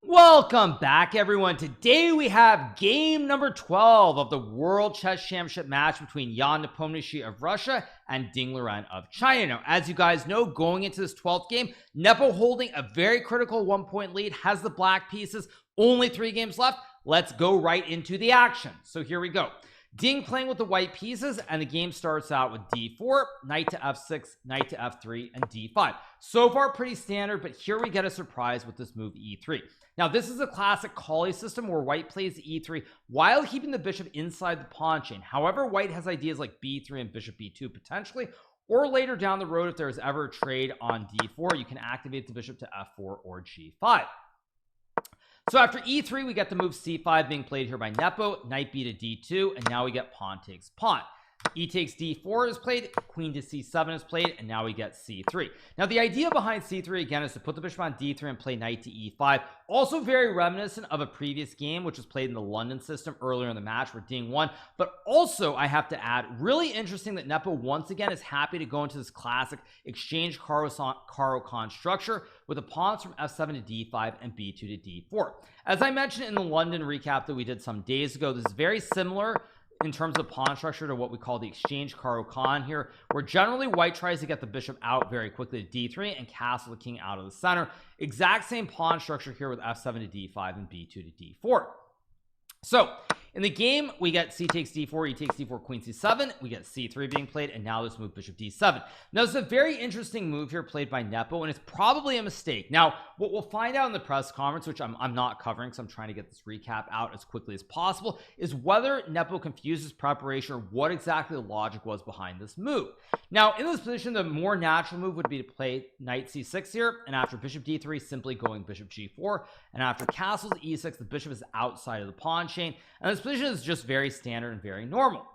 Welcome back, everyone. Today we have game number 12 of the World Chess Championship match between Jan Nepomniachtchi of Russia and Liren of China. Now, as you guys know, going into this 12th game, Nepo holding a very critical 1-point lead, has the black pieces, only 3 games left. Let's go right into the action. So here we go. Ding playing with the white pieces, and the game starts out with d4, knight to f6, knight to f3, and d5. So far pretty standard, but here we get a surprise with this move e3. Now this is a classic Kali system where white plays e3 while keeping the bishop inside the pawn chain. However, white has ideas like b3 and bishop b2 potentially, or later down the road if there's ever a trade on d4, you can activate the bishop to f4 or g5. So after e3, we get the move c5 being played here by Nepo, knight b to d2, and now we get pawn takes pawn. E takes d4 is played, queen to c7 is played, and now we get c3. Now the idea behind c3 again is to put the bishop on d3 and play knight to e5. Also very reminiscent of a previous game which was played in the London system earlier in the match where Ding won. But also I have to add, really interesting that Nepo once again is happy to go into this classic exchange Caro-Kann structure with the pawns from f7 to d5 and b2 to d4. As I mentioned in the London recap that we did some days ago, this is very similar in terms of pawn structure to what we call the exchange Caro-Kann here, where generally white tries to get the bishop out very quickly to d3 and castle the king out of the center. Exact same pawn structure here with f7 to d5 and b2 to d4. So in the game we get c takes d4, e takes d4, queen c7, we get c3 being played, and now this move bishop d7. Now it's a very interesting move here played by Nepo, and it's probably a mistake. Now what we'll find out in the press conference, which I'm not covering because I'm trying to get this recap out as quickly as possible, is whether Nepo confuses preparation or what exactly the logic was behind this move. Now in this position, the more natural move would be to play knight c6 here, and after bishop d3 simply going bishop g4, and after castles e6 the bishop is outside of the pawn chain, and this position is just very standard and very normal.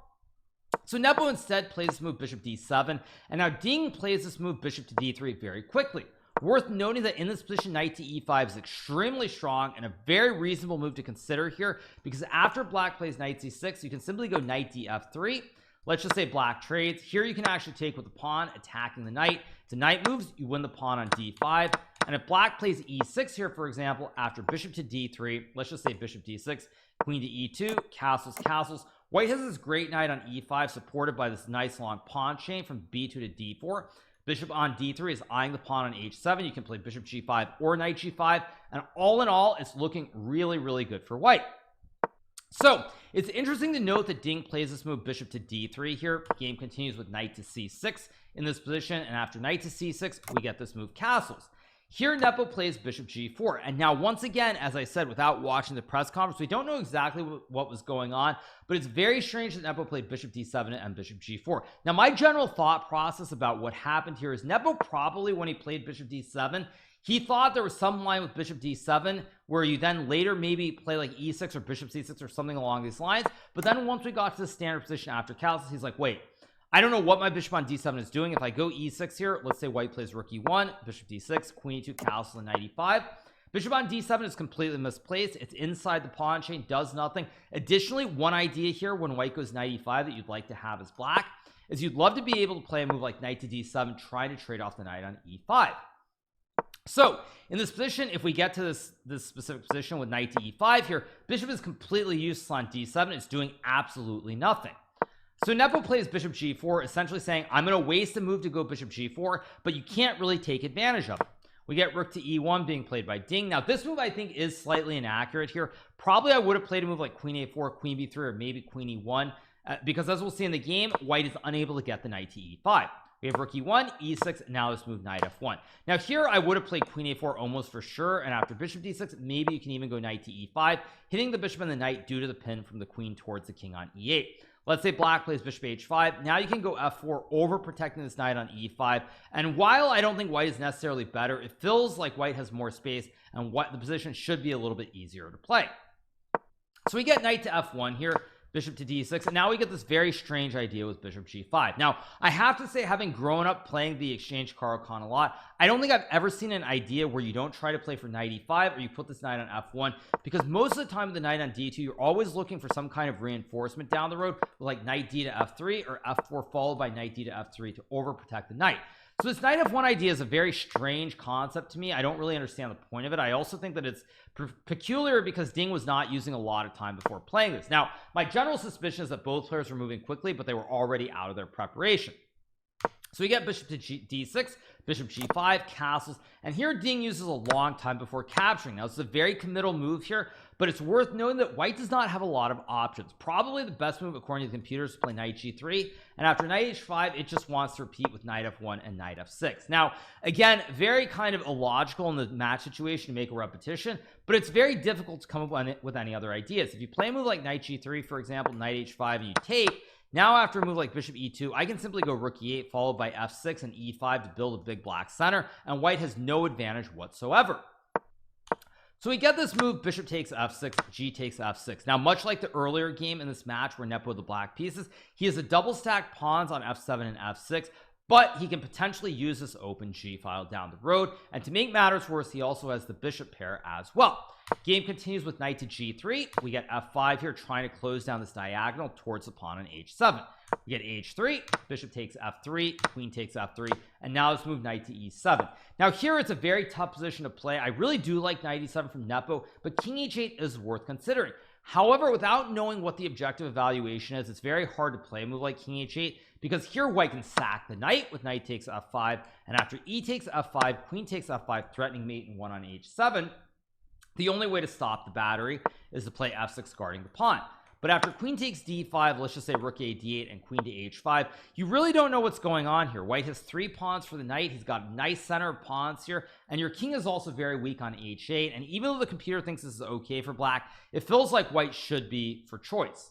So Nepo instead plays this move bishop d7, and now Ding plays this move bishop to d3 very quickly. Worth noting that in this position knight to e5 is extremely strong and a very reasonable move to consider here, because after black plays knight c6 you can simply go knight df3. Let's just say black trades here, you can actually take with the pawn attacking the knight. If the knight moves, you win the pawn on d5, and if black plays e6 here, for example, after bishop to d3, let's just say bishop d6, queen to e2, castles. White has this great knight on e5 supported by this nice long pawn chain from b2 to d4. Bishop on d3 is eyeing the pawn on h7. You can play bishop g5 or knight g5, and all in all it's looking really good for white. So it's interesting to note that Ding plays this move bishop to d3 here. Game continues with knight to c6 in this position, and after knight to c6 we get this move castles. Here Nepo plays bishop g4, and now once again, as I said, without watching the press conference, we don't know exactly what was going on, but it's very strange that Nepo played bishop d7 and bishop g4. Now my general thought process about what happened here is Nepo probably, when he played bishop d7, he thought there was some line with bishop d7 where you then later maybe play like e6 or bishop c6 or something along these lines. But then once we got to the standard position after castles, he's like, wait, I don't know what my bishop on d7 is doing. If I go e6 here, let's say white plays rook e1, bishop d6, queen e2, castle, and knight e5. Bishop on d7 is completely misplaced. It's inside the pawn chain, does nothing. Additionally, one idea here when white goes knight e5 that you'd like to have as black is you'd love to be able to play a move like knight to d7, try to trade off the knight on e5. So in this position, if we get to this specific position with knight to e5 here, bishop is completely useless on d7. It's doing absolutely nothing. So Nepo plays bishop g4, essentially saying I'm going to waste a move to go bishop g4, but you can't really take advantage of it. We get rook to e1 being played by Ding. Now this move I think is slightly inaccurate here. Probably I would have played a move like queen a4, queen b3, or maybe queen e1, because as we'll see in the game, white is unable to get the knight to e5. We have rook e1, e6, and now let's move knight f1. Now here I would have played queen a4 almost for sure, and after bishop d6 maybe you can even go knight to e5, hitting the bishop and the knight due to the pin from the queen towards the king on e8. Let's say black plays bishop h5. Now you can go f4, over protecting this knight on e5, and while I don't think white is necessarily better, it feels like white has more space and what the position should be a little bit easier to play. So we get knight to f1 here, bishop to d6, and now we get this very strange idea with bishop g5. Now I have to say, having grown up playing the exchange Caro-Kann a lot, I don't think I've ever seen an idea where you don't try to play for knight e5 or you put this knight on f1, because most of the time with the knight on d2 you're always looking for some kind of reinforcement down the road, like knight d to f3 or f4 followed by knight d to f3 to overprotect the knight. So this knight f1 idea is a very strange concept to me. I don't really understand the point of it. I also think that it's peculiar because Ding was not using a lot of time before playing this. Now, my general suspicion is that both players were moving quickly, but they were already out of their preparation. So we get bishop to d6, bishop g5, castles, and here Ding uses a long time before capturing. Now this is a very committal move here, but it's worth noting that white does not have a lot of options. Probably the best move according to the computer is to play knight g3, and after knight h5 it just wants to repeat with knight f1 and knight f6. Now again, very kind of illogical in the match situation to make a repetition, but it's very difficult to come up with any other ideas. If you play a move like knight g3, for example, knight h5, and you take, now after a move like bishop e2, I can simply go rook e8 followed by f6 and e5 to build a big black center, and white has no advantage whatsoever. So we get this move, bishop takes f6, g takes f6. Now much like the earlier game in this match where Nepo had the black pieces, he has a double stacked pawns on f7 and f6, but he can potentially use this open g file down the road, and to make matters worse, he also has the bishop pair as well. Game continues with knight to g3. We get f5 here, trying to close down this diagonal towards the pawn on h7. We get h3, bishop takes f3, queen takes f3, and now let's move knight to e7. Now here it's a very tough position to play. I really do like knight e7 from Nepo, but king h8 is worth considering. However, without knowing what the objective evaluation is, it's very hard to play a move like king h8, because here white can sack the knight with knight takes f5, and after e takes f5, queen takes f5, threatening mate and 1 on h7. The only way to stop the battery is to play f6 guarding the pawn. But after queen takes d5, let's just say rook a d8 and queen to h5, you really don't know what's going on here. White has 3 pawns for the knight. He's got a nice center of pawns here, and your king is also very weak on h8. And even though the computer thinks this is okay for black, it feels like white should be for choice.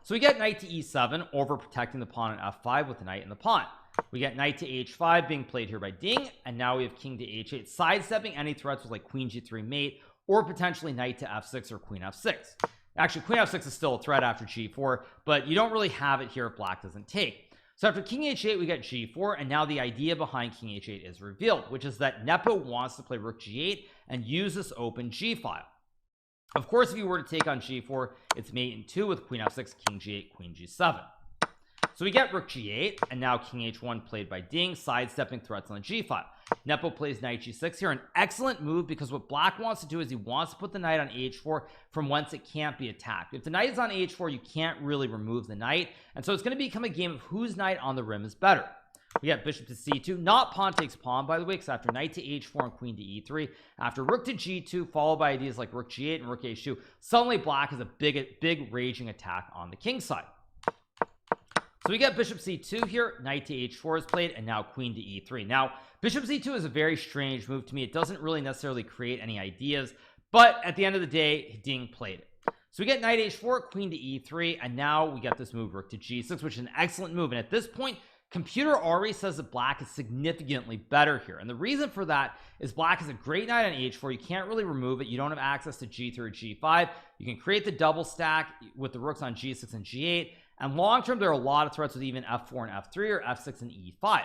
So we get knight to e7, over protecting the pawn on f5 with the knight and the pawn. We get knight to h5 being played here by Ding, and now we have king to h8, sidestepping any threats with like queen g3 mate, or potentially knight to f6 or queen f6. Actually, queen f6 is still a threat after g4, but you don't really have it here if black doesn't take. So after king h8 we get g4, and now the idea behind king h8 is revealed, which is that Nepo wants to play rook g8 and use this open g file. Of course, if you were to take on g4, it's mate in 2 with queen f6, king g8, queen g7. So we get rook g8, and now king h1 played by Ding, sidestepping threats on the g file. Nepo plays knight g6 here, an excellent move, because what black wants to do is he wants to put the knight on h4 from whence it can't be attacked. If the knight is on h4, you can't really remove the knight, and so it's going to become a game of whose knight on the rim is better. We get bishop to c2, not pawn takes pawn, by the way, because after knight to h4 and queen to e3, after rook to g2 followed by ideas like rook g8 and rook h2, suddenly black has a big raging attack on the king side. So we get bishop c2 here, knight to h4 is played, and now queen to e3. Now bishop c2 is a very strange move to me. It doesn't really necessarily create any ideas, but at the end of the day, Ding played it. So we get knight h4, queen to e3, and now we get this move rook to g6, which is an excellent move. And at this point, computer already says that black is significantly better here, and the reason for that is black has a great knight on h4. You can't really remove it. You don't have access to g3 or g5. You can create the double stack with the rooks on g6 and g8, and long term there are a lot of threats with even f4 and f3 or f6 and e5.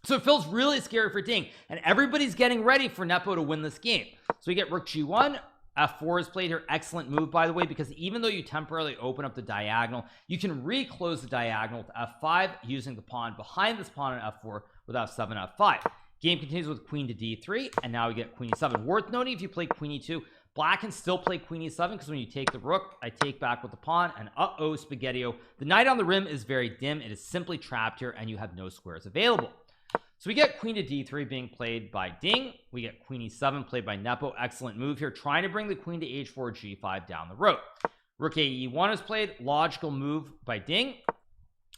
So it feels really scary for Ding, and everybody's getting ready for Nepo to win this game. So we get rook g1, f4 is played here. Excellent move, by the way, because even though you temporarily open up the diagonal, you can reclose the diagonal to f5 using the pawn behind this pawn on f4 with f7, f5. Game continues with queen to d3, and now we get queen e7. Worth noting, if you play queen e2, black can still play queen e7, because when you take the rook, I take back with the pawn, and spaghetti-o. The knight on the rim is very dim. It is simply trapped here, and you have no squares available. So we get queen to d3 being played by Ding. We get queen e7 played by Nepo. Excellent move here, trying to bring the queen to h4, g5 down the road. Rook a e1 is played. Logical move by Ding.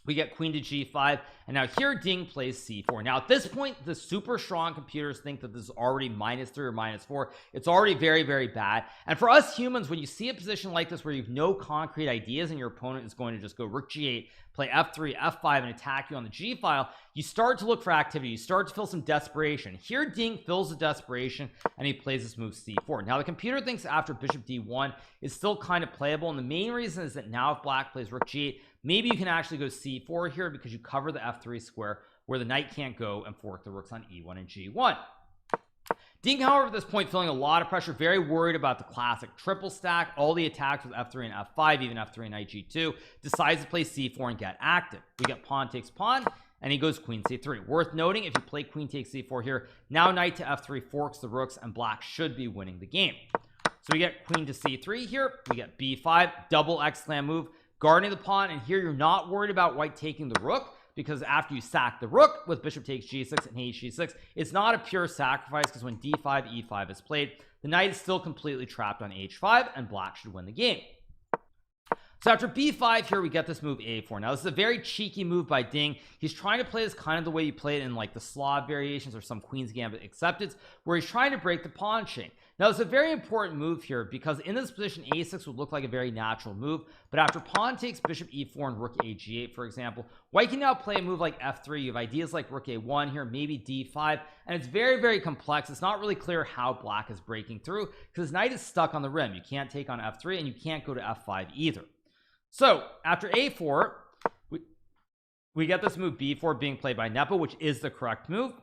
We get queen to g5, and now here Ding plays c4. Now at this point, the super strong computers think that this is already -3 or -4. It's already very bad. And for us humans, when you see a position like this where you have no concrete ideas and your opponent is going to just go rook g8, play f3, f5, and attack you on the g file, you start to look for activity. You start to feel some desperation. Here Ding fills the desperation, and he plays this move c4. Now the computer thinks after bishop d1 is still kind of playable, and the main reason is that now if black plays rook g8, maybe you can actually go c4 here, because you cover the f3 square where the knight can't go and fork the rooks on e1 and g1. Ding, however, at this point feeling a lot of pressure, very worried about the classic triple stack, all the attacks with f3 and f5, even f3 and knight g2, decides to play c4 and get active. We get pawn takes pawn, and he goes queen c3. Worth noting, if you play queen takes c4 here, now knight to f3 forks the rooks, and black should be winning the game. So we get queen to c3 here, we get b5, double exclam move, guarding the pawn, and here you're not worried about white taking the rook, because after you sack the rook with bishop takes g6 and h6, it's not a pure sacrifice, because when d5 e5 is played, the knight is still completely trapped on h5, and black should win the game. So after b5 here, we get this move a4. Now this is a very cheeky move by Ding. He's trying to play this kind of the way you play it in like the Slav variations or some Queen's Gambit acceptance, where he's trying to break the pawn chain. Now it's a very important move here, because in this position a6 would look like a very natural move, but after pawn takes bishop e4 and rook a g8, for example, white can now play a move like f3. You have ideas like rook a1 here, maybe d5, and it's very complex. It's not really clear how black is breaking through, because knight is stuck on the rim. You can't take on f3, and you can't go to f5 either. So after a4, we get this move b4 being played by Nepo, which is the correct move.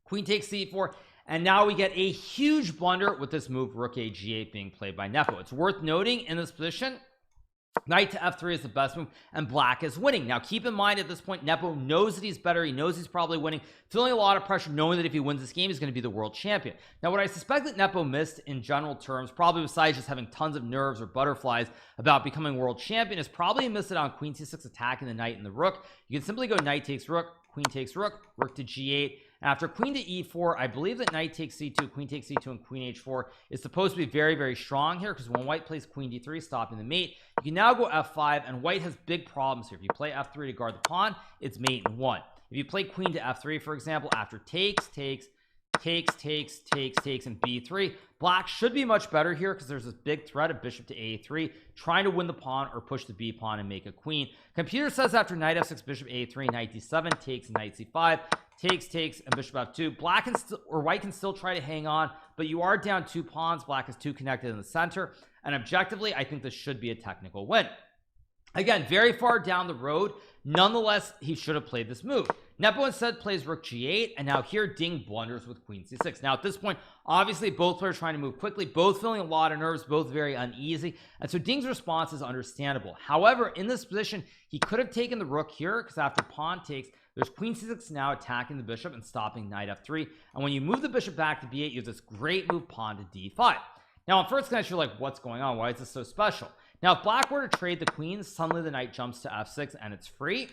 Queen takes c4, and now we get a huge blunder with this move rook a g8 being played by Nepo. It's worth noting in this position, knight to f3 is the best move, and black is winning. Now keep in mind, at this point Nepo knows that he's better. He knows he's probably winning, feeling a lot of pressure, knowing that if he wins this game he's going to be the world champion. Now what I suspect that Nepo missed in general terms, probably besides just having tons of nerves or butterflies about becoming world champion, is probably he missed it on queen c6 attacking the knight and the rook. You can simply go knight takes rook, queen takes rook, rook to g8. After queen to e4, I believe that knight takes c2, queen takes c2, and queen h4 is supposed to be very strong here, because when white plays queen d3 stopping the mate, you can now go f5, and white has big problems here. If you play f3 to guard the pawn, it's mate in one. If you play queen to f3, for example, after takes, and b3, black should be much better here, because there's this big threat of bishop to a3 trying to win the pawn or push the b pawn and make a queen. Computer says after knight f6, bishop a3, knight d7, takes, and knight c5, takes, and bishop f2. Black can still, or white can still try to hang on, but you are down 2 pawns. Black is 2 connected in the center, and objectively I think this should be a technical win. Again, very far down the road, nonetheless he should have played this move. Nepo instead plays rook g8, and now here Ding blunders with queen c6. Now at this point, obviously both players trying to move quickly, both feeling a lot of nerves, both very uneasy, and so Ding's response is understandable. However, in this position he could have taken the rook here, because after pawn takes, there's queen c6 now attacking the bishop and stopping knight f3, and when you move the bishop back to b8, you have this great move pawn to d5. Now at first glance you're like, what's going on? Why is this so special? Now if black were to trade the queens, suddenly the knight jumps to f6 and it's free.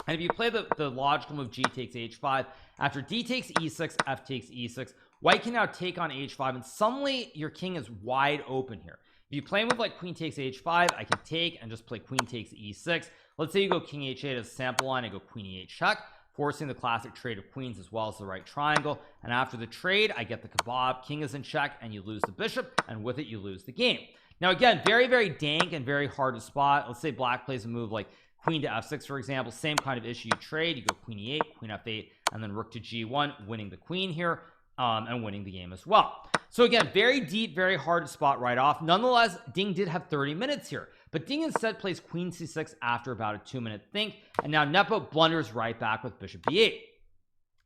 And if you play the logical move g takes h5, after d takes e6, f takes e6, white can now take on h5, and suddenly your king is wide open here. If you play a move like queen takes h5, I can take and just play queen takes e6. Let's say you go king h8 as a sample line, I go queen e8 check, forcing the classic trade of queens as well as the right triangle, and after the trade I get the kebab, king is in check, and you lose the bishop, and with it you lose the game. Now again, very dank and very hard to spot. Let's say black plays a move like queen to f6, for example, same kind of issue. You trade, you go queen e8, queen f8, and then rook to g1, winning the queen here, and winning the game as well. So again, very deep, very hard to spot right off. Nonetheless, Ding did have 30 minutes here, but Ding instead plays queen c6 after about a 2-minute think, and now Nepo blunders right back with bishop b8.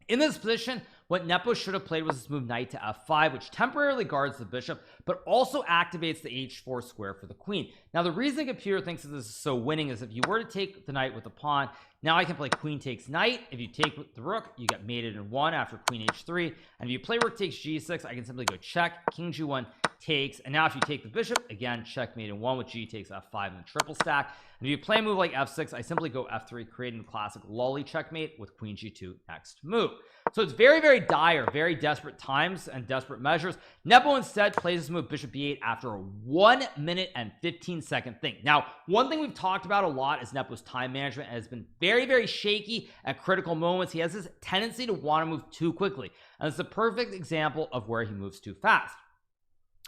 In this position, what Nepo should have played was this move knight to f5, which temporarily guards the bishop but also activates the h4 square for the queen. Now the reason the computer thinks that this is so winning is if you were to take the knight with the pawn, now I can play queen takes knight. If you take with the rook, you get mated in 1 after queen h3, and if you play rook takes g6, I can simply go check, king g1 takes, and now if you take the bishop, again checkmate in 1 with g takes f5 in the triple stack. And if you play a move like f6, I simply go f3, creating the classic lolly checkmate with queen g2 next move. So it's very dire, very desperate times and desperate measures. Nepo instead plays this move bishop b8 after a 1-minute and 15-second think. Now one thing we've talked about a lot is Nepo's time management has been very shaky at critical moments. He has this tendency to want to move too quickly, and it's the perfect example of where he moves too fast.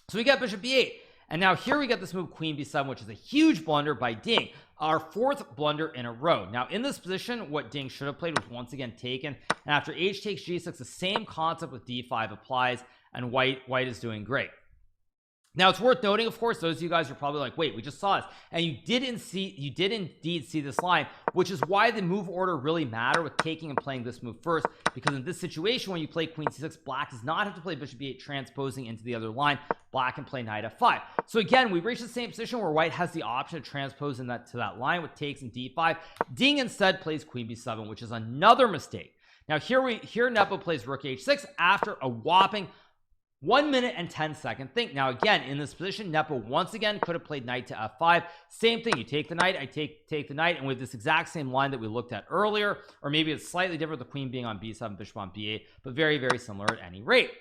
So we get bishop b8, and now here we get this move queen b7, which is a huge blunder by Ding, our 4th blunder in a row. Now in this position, what Ding should have played was once again taken, and after h takes g6, the same concept with d5 applies, and white is doing great. Now it's worth noting, of course, those of you guys are probably like, wait, we just saw this, and you did indeed see this line, which is why the move order really matter with taking and playing this move first, because in this situation when you play queen c6, black does not have to play bishop b8 transposing into the other line. black can play knight f5. So again, we reach the same position where white has the option to transpose in that to that line with takes and d5. Ding instead plays queen b7, which is another mistake. Now here Nepo plays rook h6 after a whopping 1 minute and 10 second think. Now again, in this position, Nepo once again could have played knight to f5. Same thing, you take the knight, I take the knight, and with this exact same line that we looked at earlier, or maybe it's slightly different, the queen being on b7, bishop on b8, but very, very similar at any rate.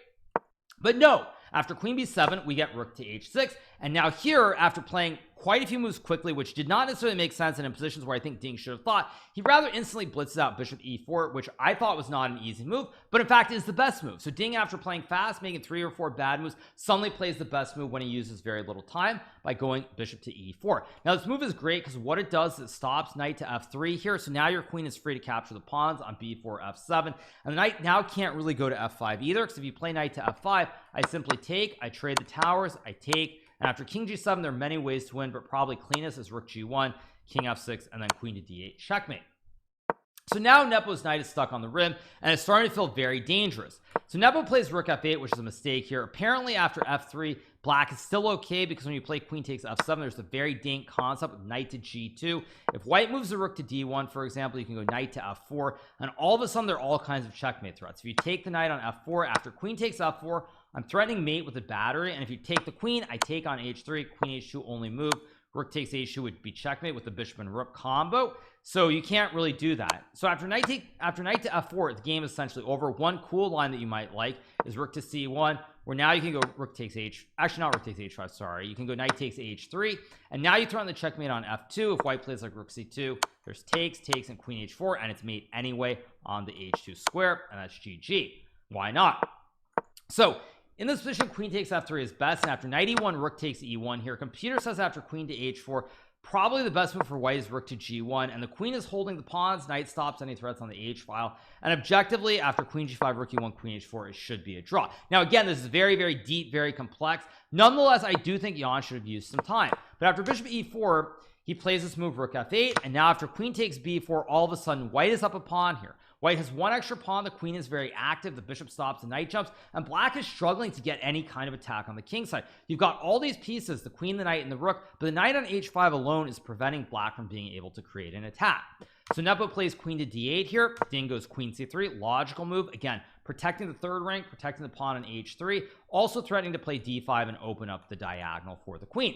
But no, after queen b7 we get rook to h6, and now here, after playing quite a few moves quickly, which did not necessarily make sense, and in positions where I think Ding should have thought, he rather instantly blitzes out bishop e4, which I thought was not an easy move, but in fact is the best move. So Ding, after playing fast, making 3 or 4 bad moves, suddenly plays the best move when he uses very little time by going bishop to e4. Now this move is great because what it does is it stops knight to f3 here, so now your queen is free to capture the pawns on b4, f7, and the knight now can't really go to f5 either, because if you play knight to f5, I simply take, I trade the towers, I take, and after king g7 there are many ways to win, but probably cleanest is rook g1, king f6, and then queen to d8, checkmate. So now Nepo's knight is stuck on the rim, and it's starting to feel very dangerous. So Nepo plays rook f8, which is a mistake here. Apparently after f3, black is still okay, because when you play queen takes f7, there's a very dank concept of knight to g2. If white moves the rook to d1, for example, you can go knight to f4, and all of a sudden there are all kinds of checkmate threats. If you take the knight on f4, after queen takes f4, I'm threatening mate with a battery, and if you take the queen, I take on h3, queen h2 only move, rook takes h2 would be checkmate with the bishop and rook combo, so you can't really do that. So after knight to f4, the game is essentially over. One cool line that you might like is rook to c1, where now you can go rook takes actually not rook takes h5, sorry, you can go knight takes h3, and now you throw in the checkmate on f2. If white plays like rook c2, there's takes, and queen h4, and it's mate anyway on the h2 square, and that's GG. Why not? So in this position, queen takes f3 is best, and after knight e1, rook takes e1 here. Computer says after queen to h4, probably the best move for white is rook to g1, and the queen is holding the pawns, knight stops any threats on the h file, and objectively after queen g5, rook e1, queen h4, it should be a draw. Now again, this is very, very deep, very complex. Nonetheless, I do think Jan should have used some time, but after bishop e4, he plays this move rook f8, and now after queen takes b4, all of a sudden white is up a pawn here. White has one extra pawn, the queen is very active, the bishop stops, the knight jumps, and black is struggling to get any kind of attack on the king side. You've got all these pieces, the queen, the knight, and the rook, but the knight on h5 alone is preventing black from being able to create an attack. So Nepo plays queen to d8 here, Ding goes queen c3, logical move, again, protecting the third rank, protecting the pawn on h3, also threatening to play d5 and open up the diagonal for the queen.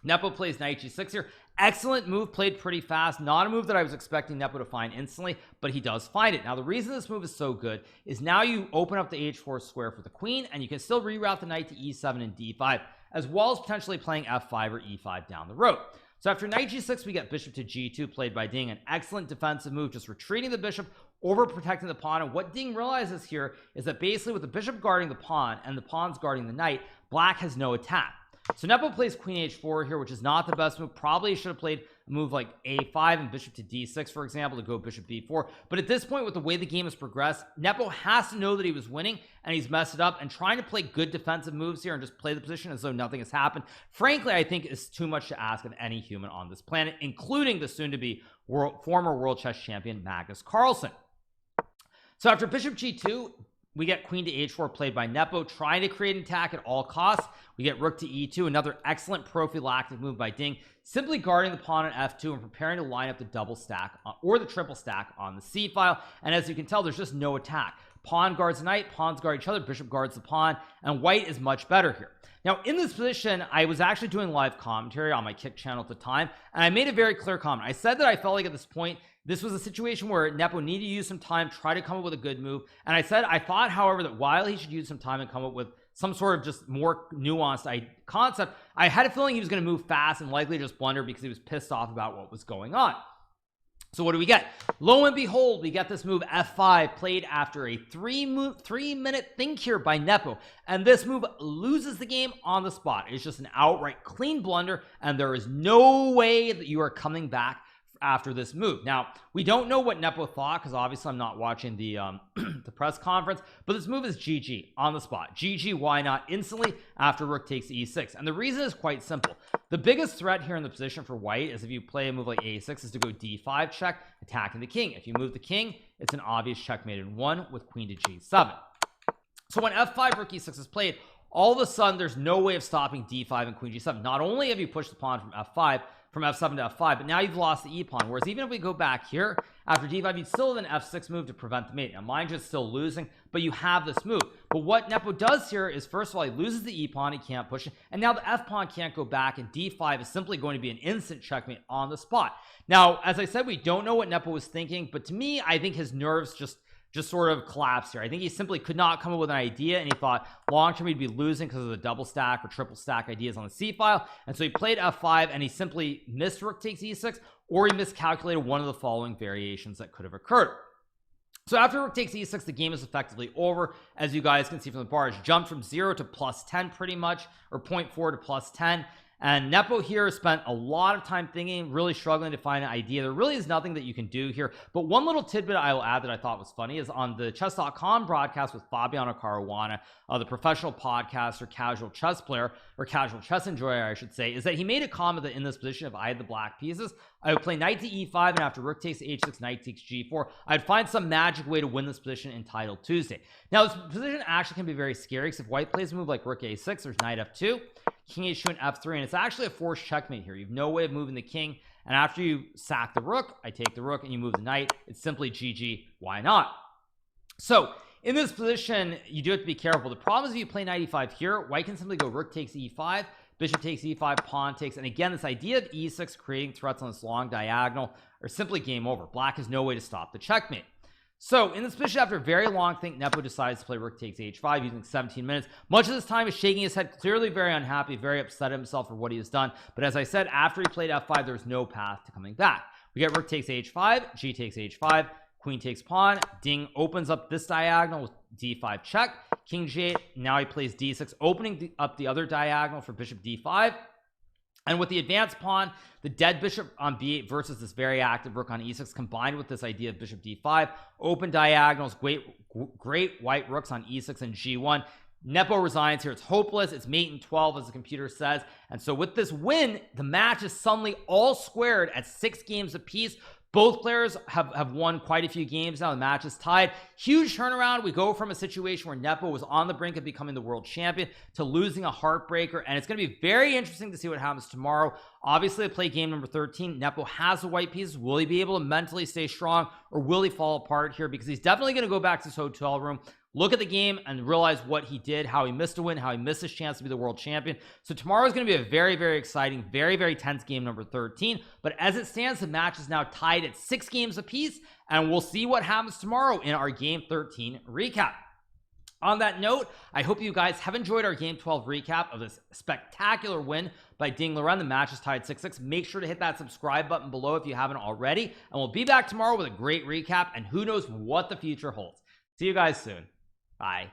Nepo plays knight g6 here. Excellent move, played pretty fast. Not a move that I was expecting Nepo to find instantly, but he does find it. Now the reason this move is so good is now you open up the h4 square for the queen, and you can still reroute the knight to e7 and d5, as well as potentially playing f5 or e5 down the road. So after knight g6, we get bishop to g2 played by Ding, an excellent defensive move, just retreating the bishop, over protecting the pawn. And what Ding realizes here is that basically with the bishop guarding the pawn and the pawns guarding the knight, black has no attack. So Nepo plays queen h4 here, which is not the best move. Probably should have played a move like a5 and bishop to d6, for example, to go bishop b4. But at this point, with the way the game has progressed, Nepo has to know that he was winning, and he's messed it up, and trying to play good defensive moves here and just play the position as though nothing has happened, frankly, I think is too much to ask of any human on this planet, including the soon-to-be former world chess champion Magnus Carlsen. So after bishop g2, we get queen to h4 played by Nepo, trying to create an attack at all costs. We get rook to e2, another excellent prophylactic move by Ding, simply guarding the pawn on f2 and preparing to line up the double stack or the triple stack on the c file. And as you can tell, there's just no attack. Pawn guards the knight, pawns guard each other, bishop guards the pawn, and white is much better here. Now in this position, I was actually doing live commentary on my Kick channel at the time, and I made a very clear comment. I said that I felt like at this point this was a situation where Nepo needed to use some time, try to come up with a good move, and I said I thought, however, that while he should use some time and come up with some sort of just more nuanced concept, I had a feeling he was going to move fast and likely just blunder because he was pissed off about what was going on. So what do we get? Lo and behold, we get this move f5 played after a 3-minute think here by Nepo, and this move loses the game on the spot. It's just an outright clean blunder, and there is no way that you are coming back after this move. Now we don't know what Nepo thought, because obviously I'm not watching the the press conference, but this move is GG on the spot. GG, why not, instantly after rook takes e6. And the reason is quite simple. The biggest threat here in the position for white is if you play a move like a6 is to go d5 check, attacking the king. If you move the king, it's an obvious checkmate in one with queen to g7. So when f5 rook e6 is played, all of a sudden there's no way of stopping d5 and queen g7. Not only have you pushed the pawn from f5 from f7 to f5, but now you've lost the e-pawn. Whereas even if we go back here after d5, you'd still have an f6 move to prevent the mate. Now mind you, it's still losing, but you have this move. But what Nepo does here is, first of all, he loses the e-pawn, he can't push it, and now the f-pawn can't go back, and d5 is simply going to be an instant checkmate on the spot. Now, as I said, we don't know what Nepo was thinking, but to me, I think his nerves just sort of collapsed here. I think he simply could not come up with an idea, and he thought long term he'd be losing because of the double stack or triple stack ideas on the c file, and so he played f5, and he simply missed rook takes e6, or he miscalculated one of the following variations that could have occurred. So after rook takes e6, the game is effectively over. As you guys can see from the bar, it's jumped from 0 to plus 10 pretty much, or 0.4 to plus 10. And Nepo here spent a lot of time thinking, really struggling to find an idea. There really is nothing that you can do here. But one little tidbit I will add that I thought was funny is on the chess.com broadcast with Fabiano Caruana, the professional podcaster, casual chess player, or casual chess enjoyer, I should say, is that he made a comment that in this position, if I had the black pieces, I would play knight to e5, and after rook takes h6, knight takes g4, I'd find some magic way to win this position entitled Tuesday. Now, this position actually can be very scary, because if white plays a move like rook a6, there's knight f2, king h2, and f3, and it's actually a forced checkmate here. You have no way of moving the king, and after you sack the rook, I take the rook, and you move the knight. It's simply GG. Why not? So in this position, you do have to be careful. The problem is if you play knight e5 here, white can simply go rook takes e5, bishop takes e5, pawn takes, and again, this idea of e6 creating threats on this long diagonal are simply game over. Black has no way to stop the checkmate. So in this position, after a very long think, Nepo decides to play rook takes h5 using 17 minutes. Much of this time is shaking his head, clearly very unhappy, very upset at himself for what he has done. But as I said, after he played f5, there's no path to coming back. We get rook takes h5, g takes h5, queen takes pawn, ding opens up this diagonal with d5 check, king g8. Now he plays d6, opening up the other diagonal for bishop d5. And with the advanced pawn, the dead bishop on b8 versus this very active rook on e6, combined with this idea of bishop d5, open diagonals, great white rooks on e6 and g1. Nepo resigns here. It's hopeless. It's mate in 12, as the computer says. And so with this win, the match is suddenly all squared at 6 games apiece. Both players have won quite a few games now. The match is tied. Huge turnaround. We go from a situation where Nepo was on the brink of becoming the world champion to losing a heartbreaker, and it's going to be very interesting to see what happens tomorrow. Obviously, they play game number 13. Nepo has the white pieces. Will he be able to mentally stay strong, or will he fall apart here? Because he's definitely going to go back to his hotel room, look at the game, and realize what he did, how he missed a win, how he missed his chance to be the world champion. So tomorrow is going to be a very, very exciting, very, very tense game number 13. But as it stands, the match is now tied at 6 games apiece, and we'll see what happens tomorrow in our game 13 recap. On that note, I hope you guys have enjoyed our game 12 recap of this spectacular win by Ding Liren. The match is tied 6-6. Make sure to hit that subscribe button below if you haven't already, and we'll be back tomorrow with a great recap, and who knows what the future holds. See you guys soon. Bye.